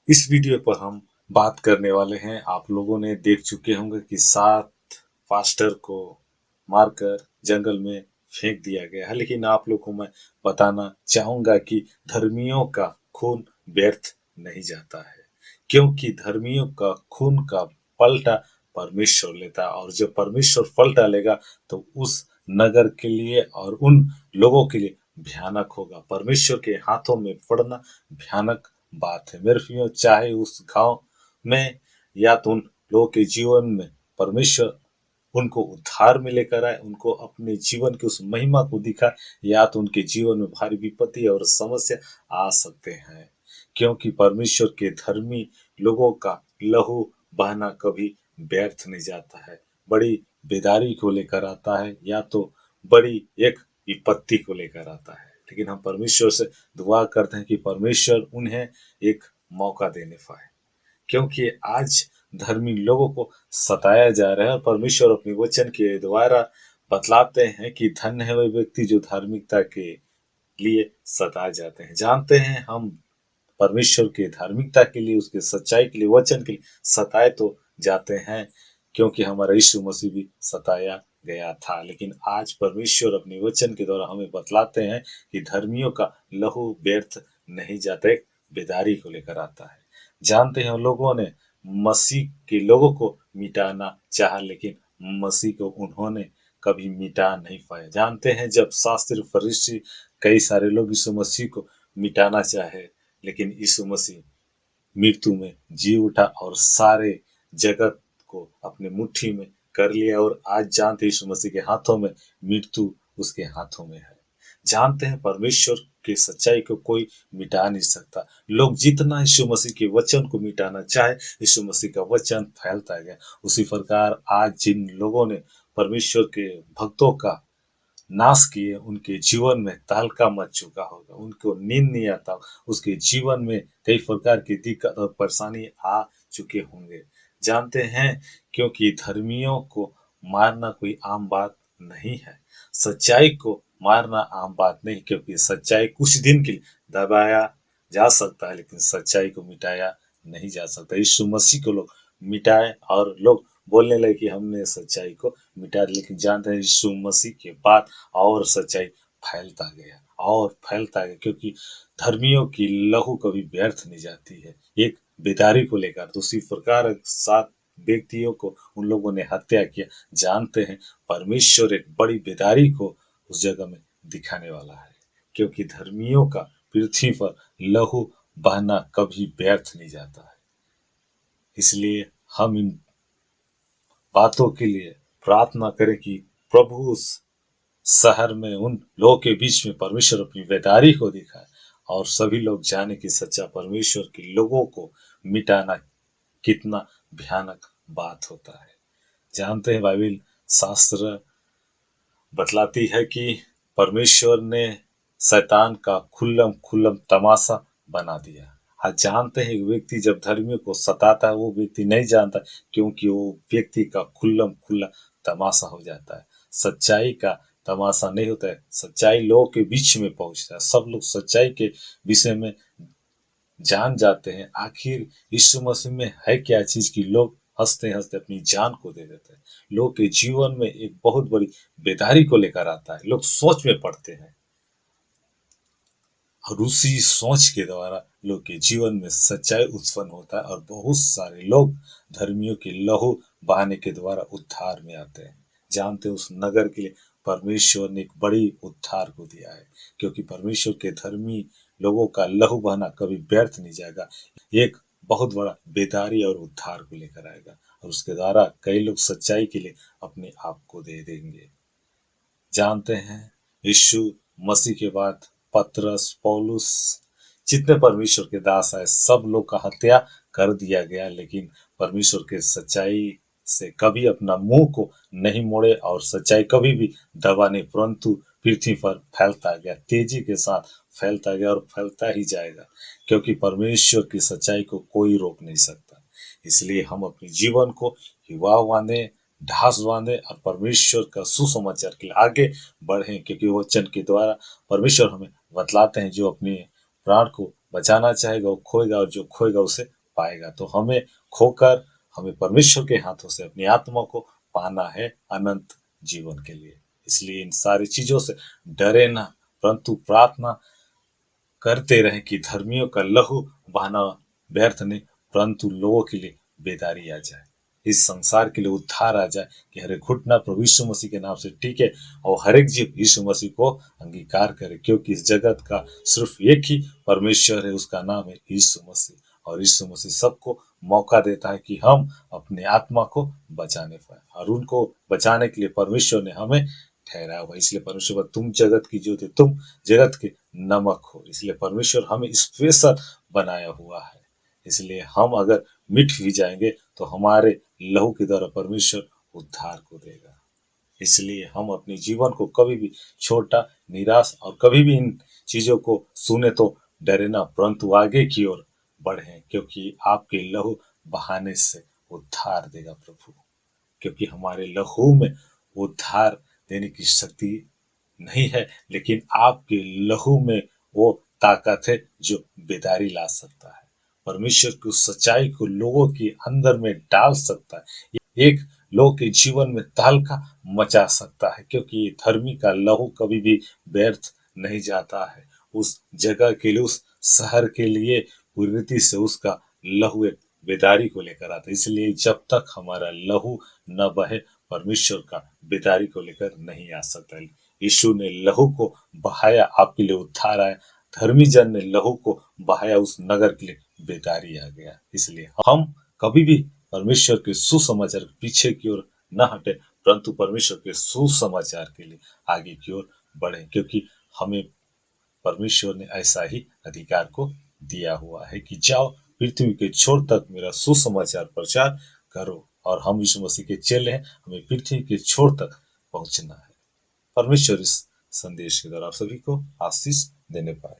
इस वीडियो पर हम बात करने वाले हैं। आप लोगों ने देख चुके होंगे कि 7 पास्टर को मारकर जंगल में फेंक दिया गया है, लेकिन आप लोगों को मैं बताना चाहूंगा कि धर्मियों का खून व्यर्थ नहीं जाता है, क्योंकि धर्मियों का खून का पलटा परमेश्वर लेता है, और जब परमेश्वर पलटा लेगा तो उस नगर के लिए और उन लोगों के लिए भयानक होगा। परमेश्वर के हाथों में पड़ना भयानक बात है मेरे प्रियो। चाहे उस गांव में या तो उन लोगों के जीवन में परमेश्वर उनको उद्धार में लेकर आए, उनको अपने जीवन की उस महिमा को दिखाए, या तो उनके जीवन में भारी विपत्ति और समस्या आ सकते हैं, क्योंकि परमेश्वर के धर्मी लोगों का लहू बहना कभी व्यर्थ नहीं जाता है। बड़ी बेदारी को लेकर आता है, या तो बड़ी एक विपत्ति को लेकर आता है, लेकिन हम परमेश्वर से दुआ करते हैं कि परमेश्वर उन्हें एक मौका देने पाए, क्योंकि आज धर्मी लोगों को सताया जा रहा है, और परमेश्वर अपने वचन के द्वारा बतलाते हैं कि धन्य है वह व्यक्ति जो धार्मिकता के लिए सताए जाते हैं। जानते हैं हम परमेश्वर के धार्मिकता के लिए, उसके सच्चाई के लिए, वचन के लिए सताए तो जाते हैं, क्योंकि हमारा यीशु मसीह भी सताया गया था। लेकिन आज परमेश्वर अपने वचन के द्वारा हमें बतलाते हैं कि धर्मियों का लहू व्यर्थ नहीं जाता, एक बेदारी को लेकर आता है। जानते हैं लोगों ने मसीह के लोगों को मिटाना चाहा, लेकिन मसीह को उन्होंने कभी मिटा नहीं पाया। जानते हैं जब शास्त्री फरीसी कई सारे लोग यीशु मसीह को मिटाना चाहे, लेकिन यीशु मसीह मृत्यु में जी उठा और सारे जगत को अपने मुट्ठी में कर लिया, और आज जानते यीशु मसीह के हाथों में मृत्यु उसके हाथों में है। जानते हैं परमेश्वर की सच्चाई को कोई मिटा नहीं सकता। लोग जितना यीशु मसीह के वचन को मिटाना चाहे, यीशु मसीह का वचन फैलता गया। उसी प्रकार आज जिन लोगों ने परमेश्वर के भक्तों का नाश किए, उनके जीवन में तहलका मच चुका होगा, उनको नींद नहीं आता, उसके जीवन में कई प्रकार की दिक्कत और परेशानी आ चुके होंगे। जानते हैं, क्योंकि धर्मियों को मारना कोई आम बात नहीं है, सच्चाई को मारना आम बात नहीं, क्योंकि सच्चाई कुछ दिन के लिए दबाया जा सकता है, लेकिन सच्चाई को मिटाया नहीं जा सकता। यीशु मसीह को लोग मिटाए और लोग बोलने लगे कि हमने सच्चाई को मिटा दिया, लेकिन जानते हैं यीशु मसीह के बाद और सच्चाई फैलता गया और फैलता गया, क्योंकि धर्मियों की लहू कभी व्यर्थ नहीं जाती है। एक बेदारी को लेकर दूसरी प्रकार 7 व्यक्तियों को उन लोगों ने हत्या किया। जानते हैं परमेश्वर एक बड़ी बेदारी को उस जगह में दिखाने वाला है, क्योंकि धर्मियों का पृथ्वी पर लहू बहना कभी व्यर्थ नहीं जाता है। इसलिए हम इन बातों के लिए प्रार्थना करें कि प्रभु उस शहर में उन लोगों के बीच में परमेश्वर अपनी बेदारी को दिखाए, और सभी लोग जाने कि सच्चा परमेश्वर के लोगों को मिटाना कितना भयानक बात होता है। जानते हैं बाइबल शास्त्र बतलाती है कि परमेश्वर ने शैतान का खुल्लम खुल्लम तमाशा बना दिया। आज जानते हैं एक व्यक्ति जब धर्मियों को सताता है, वो व्यक्ति नहीं जानता, क्योंकि वो व्यक्ति का खुल्लम खुल्ला तमाशा हो जाता है। सच्चाई का तमाशा नहीं होता है, सच्चाई लोगों के बीच में पहुंचता है, सब लोग सच्चाई के विषय में जान जाते हैं। आखिर यीशु मसीह में है क्या चीज की लोग हंसते हंसते अपनी जान को दे देते हैं। लोग के जीवन में एक बहुत बड़ी बेदारी को लेकर आता है, लोग सोच में पड़ते हैं, और उसी सोच के द्वारा लोग के जीवन में सच्चाई उत्पन्न होता है, और बहुत सारे लोग धर्मियों के लहू बहाने के द्वारा उद्धार में आते हैं। जानते हैं उस नगर के लिए परमेश्वर ने एक बड़ी उद्धार को दिया है, क्योंकि परमेश्वर के धर्मी लोगों का लहू बहाना कभी व्यर्थ नहीं जाएगा। एक बहुत बड़ा बेदारी और उद्धार को लेकर आएगा, और उसके द्वारा कई लोग सच्चाई के लिए अपने आप को दे देंगे। जानते हैं यीशु मसीह के बाद पतरस, पौलुस, जितने परमेश्वर के दास आए, सब लोग का हत्या कर दिया गया, लेकिन परमेश्वर के सच्चाई से कभी अपना मुंह को नहीं मोड़े, और सच्चाई कभी भी दबा नहीं, परंतु पृथ्वी पर फैलता गया, तेजी के साथ फैलता गया और फैलता ही जाएगा, क्योंकि परमेश्वर की सच्चाई को कोई रोक नहीं सकता। इसलिए हम अपने जीवन को युवा बांधे, ढास बांधे, और परमेश्वर का सुसमाचार के लिए आगे बढ़े, क्योंकि वचन के द्वारा परमेश्वर हमें बतलाते हैं जो अपने प्राण को बचाना चाहेगा वो खोएगा, और जो खोएगा उसे पाएगा। तो हमें परमेश्वर के हाथों से अपनी आत्मा को पाना है अनंत जीवन के लिए। इसलिए इन सारी चीजों से डरे ना, परंतु प्रार्थना करते रहें कि धर्मियों का लहू बहाना व्यर्थ नहीं, परंतु लोगों के लिए बेदारी आ जाए, इस संसार के लिए उद्धार आ जाए, कि हर एक घुटना प्रभु यीशु मसीह के नाम से टिके और हर एक जीव यीशु मसीह को अंगीकार करे, क्योंकि इस जगत का सिर्फ एक ही परमेश्वर है, उसका नाम है यीशु मसीह। और यीशु मसीह सबको मौका देता है कि हम अपने आत्मा को बचाने पाए, और उनको बचाने के लिए परमेश्वर ने हमें ठहराया हुआ। इसलिए परमेश्वर, तुम जगत की ज्योति, तुम जगत के नमक हो। इसलिए परमेश्वर हमें स्पेशल बनाया हुआ है। इसलिए हम अगर मिट भी जाएंगे तो हमारे लहू के द्वारा परमेश्वर उद्धार को देगा। इसलिए हम अपने जीवन को कभी भी छोटा, निराश और कभी भी इन चीजों को सुने तो डरे ना, परंतु आगे की ओर बढ़े, क्योंकि आपके लहू बहाने से उद्धार देगा प्रभु। क्योंकि हमारे लहू में उद्धार देने की शक्ति नहीं है, लेकिन आपके लहू में वो ताकत है जो बेदारी ला सकता है, परमेश्वर की उस सच्चाई को लोगों के अंदर में डाल सकता है, एक लोग के जीवन में तहलका मचा सकता है। क्योंकि धर्मी का लहू कभी भी व्यर्थ नहीं जाता है। उस जगह के लिए, उस शहर के लिए पूरी रीति से उसका लहू एक बेदारी को लेकर आता है। इसलिए जब तक हमारा लहू न बहे, परमेश्वर का बेदारी को लेकर नहीं आ सकता है। यीशु ने लहू को बहाया, आपके लिए उद्धार आया। धर्मी जन ने लहू को बहाया, उस नगर के लिए बेदारी आ गया। इसलिए हम कभी भी परमेश्वर के सुसमाचार के पीछे की ओर न हटे, परंतु परमेश्वर के सुसमाचार के लिए आगे की ओर बढ़े, क्योंकि हमें परमेश्वर ने ऐसा ही अधिकार को दिया हुआ है कि जाओ पृथ्वी के छोर तक मेरा सुसमाचार प्रचार करो। और हम यीशु मसीह के चेले हैं, हमें पृथ्वी के छोर तक पहुंचना है। परमेश्वर इस संदेश के द्वारा आप सभी को आशीष देने पाए।